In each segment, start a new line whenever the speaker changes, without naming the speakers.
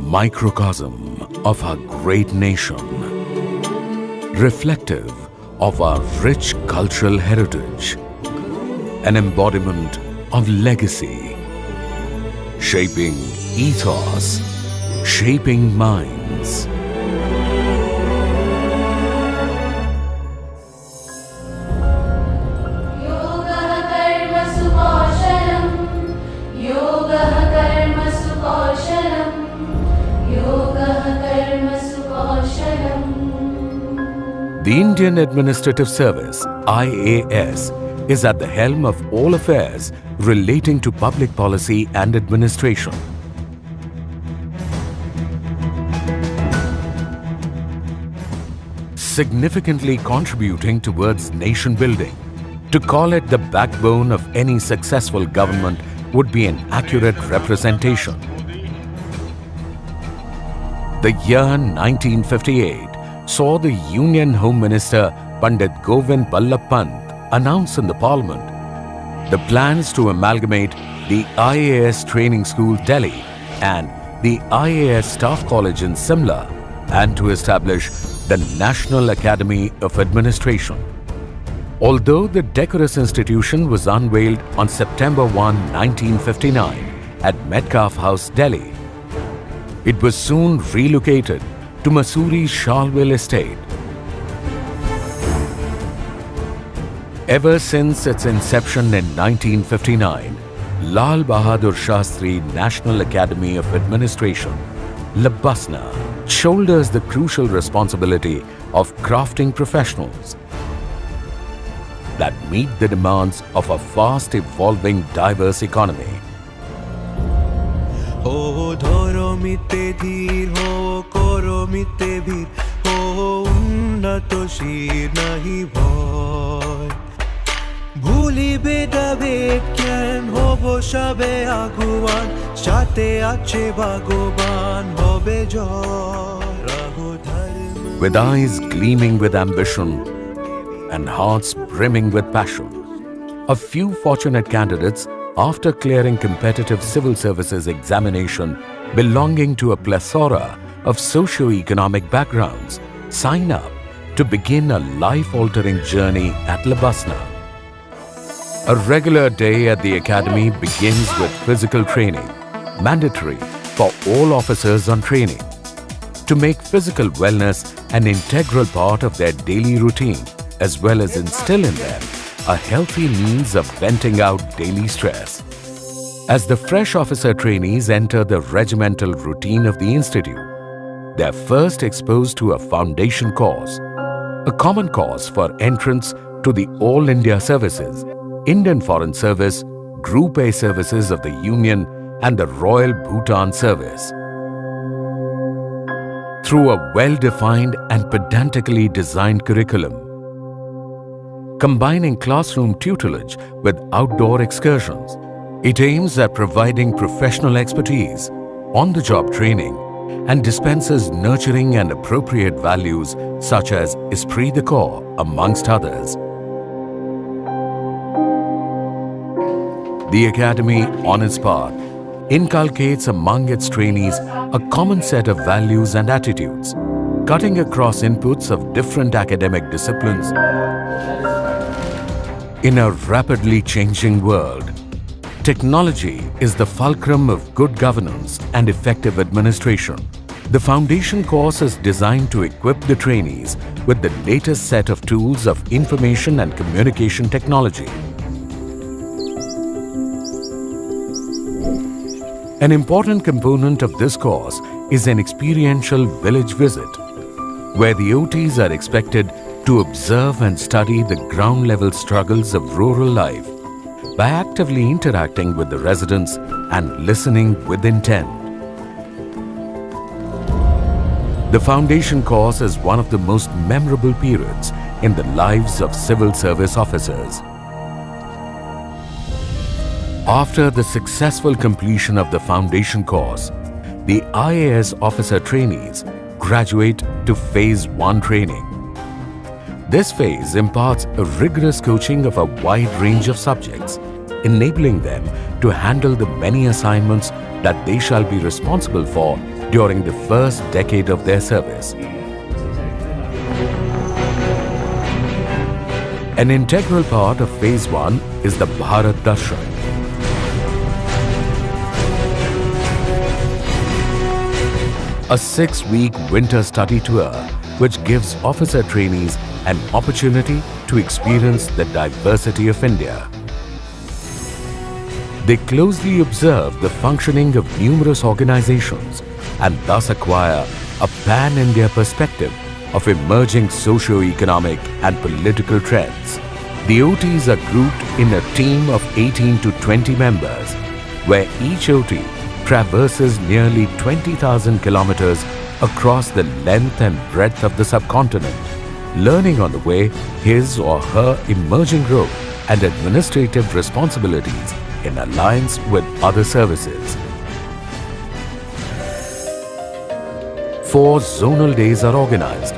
microcosm of our great nation, reflective of our rich cultural heritage, an embodiment of legacy, shaping ethos, shaping minds. The Indian Administrative Service, IAS, is at the helm of all affairs relating to public policy and administration. Significantly contributing towards nation building. To call it the backbone of any successful government would be an accurate representation. The year 1958 saw the Union Home Minister Pandit Govind Ballabh Pant announce in the Parliament the plans to amalgamate the IAS Training School Delhi and the IAS Staff College in Simla and to establish the National Academy of Administration. Although the decorous institution was unveiled on September 1, 1959 at Metcalfe House, Delhi, it was soon relocated to Mussoorie Charleville Estate. Ever since its inception in 1959, Lal Bahadur Shastri National Academy of Administration, Labasna, shoulders the crucial responsibility of crafting professionals that meet the demands of a fast-evolving, diverse economy.
Oh, dhoromite dheer, ho koromite bhir, ho unnato shir nahi bhoy. Bhulibe dabe kyan hobo shabe aguwan, shate ache bhagoban hobe joy.
With eyes gleaming with ambition and hearts brimming with passion, a few fortunate candidates, after clearing competitive civil services examination belonging to a plethora of socio-economic backgrounds, sign up to begin a life-altering journey at Labasna. A regular day at the academy begins with physical training, mandatory for all officers on training, to make physical wellness an integral part of their daily routine, as well as instill in them a healthy means of venting out daily stress. As the fresh officer trainees enter the regimental routine of the institute, they are first exposed to a foundation course, a common course for entrance to the All India Services, Indian Foreign Service, Group A services of the Union and the Royal Bhutan Service. Through a well-defined and pedantically designed curriculum, combining classroom tutelage with outdoor excursions, it aims at providing professional expertise, on-the-job training, and dispenses nurturing and appropriate values such as esprit de corps, amongst others. The Academy, on its part, inculcates among its trainees a common set of values and attitudes, cutting across inputs of different academic disciplines. In a rapidly changing world, technology is the fulcrum of good governance and effective administration. The foundation course is designed to equip the trainees with the latest set of tools of information and communication technology. An important component of this course is an experiential village visit, where the OTs are expected to observe and study the ground-level struggles of rural life by actively interacting with the residents and listening with intent. The foundation course is one of the most memorable periods in the lives of civil service officers. After the successful completion of the foundation course, the IAS officer trainees graduate to Phase 1 training. This phase imparts a rigorous coaching of a wide range of subjects, enabling them to handle the many assignments that they shall be responsible for during the first decade of their service. An integral part of Phase 1 is the Bharat Darshan. A 6-week winter study tour which gives officer trainees an opportunity to experience the diversity of India. They closely observe the functioning of numerous organizations and thus acquire a pan-India perspective of emerging socio-economic and political trends. The OTs are grouped in a team of 18 to 20 members, where each OT traverses nearly 20,000 kilometers across the length and breadth of the subcontinent, learning on the way his or her emerging role and administrative responsibilities in alliance with other services. 4 zonal days are organized,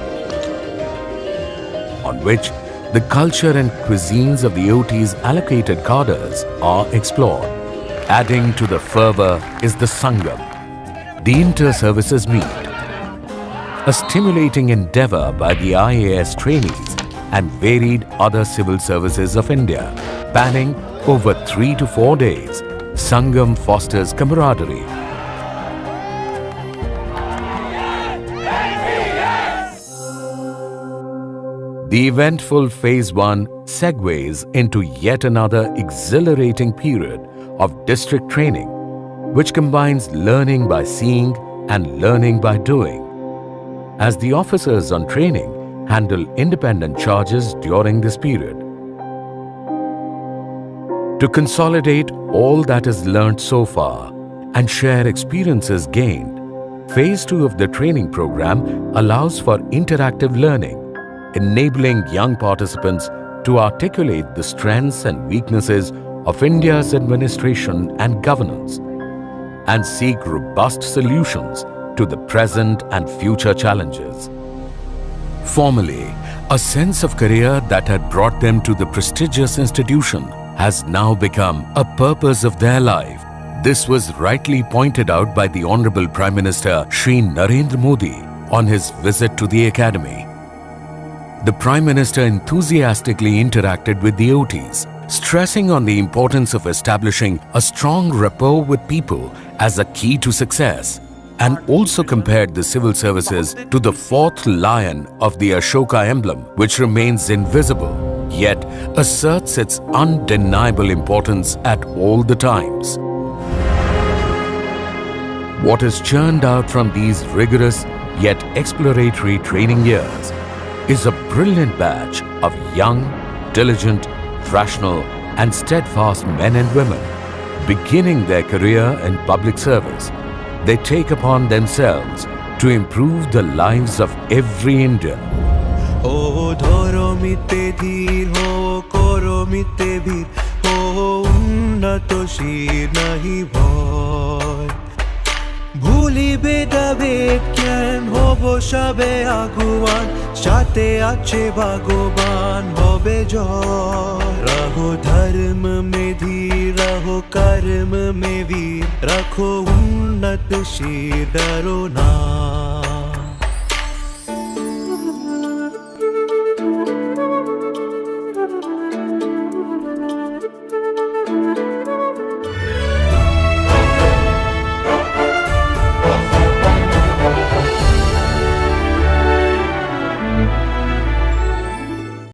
on which the culture and cuisines of the OT's allocated cadres are explored. Adding to the fervour is the Sangam, the inter-services meet, a stimulating endeavour by the IAS trainees and varied other civil services of India. Spanning over 3 to 4 days, Sangam fosters camaraderie, the eventful Phase 1 segues into yet another exhilarating period of district training, which combines learning by seeing and learning by doing, as the officers on training handle independent charges during this period. To consolidate all that is learnt so far and share experiences gained, Phase 2 of the training program allows for interactive learning, enabling young participants to articulate the strengths and weaknesses of India's administration and governance and seek robust solutions to the present and future challenges. Formerly, a sense of career that had brought them to the prestigious institution has now become a purpose of their life. This was rightly pointed out by the Honorable Prime Minister Shri Narendra Modi on his visit to the Academy. The Prime Minister enthusiastically interacted with the OTs, stressing on the importance of establishing a strong rapport with people as a key to success, and also compared the civil services to the 4th lion of the Ashoka emblem, which remains invisible, yet asserts its undeniable importance at all the times. What is churned out from these rigorous yet exploratory training years is a brilliant batch of young, diligent, rational and steadfast men and women beginning their career in public service. They take upon themselves to improve the lives of every Indian.
Oh, dhoro mitte dheer ho, koro mitte bhir ho, unnato shir nahi bhoy. ভুলিবে ডাবেট জ্ঞান হব সবে আগুয়ান সাথে আছে ভগবান হবে জয় रहो धर्म में धीर रहो कर्म में वीर रखो उन्नत शीर डरो ना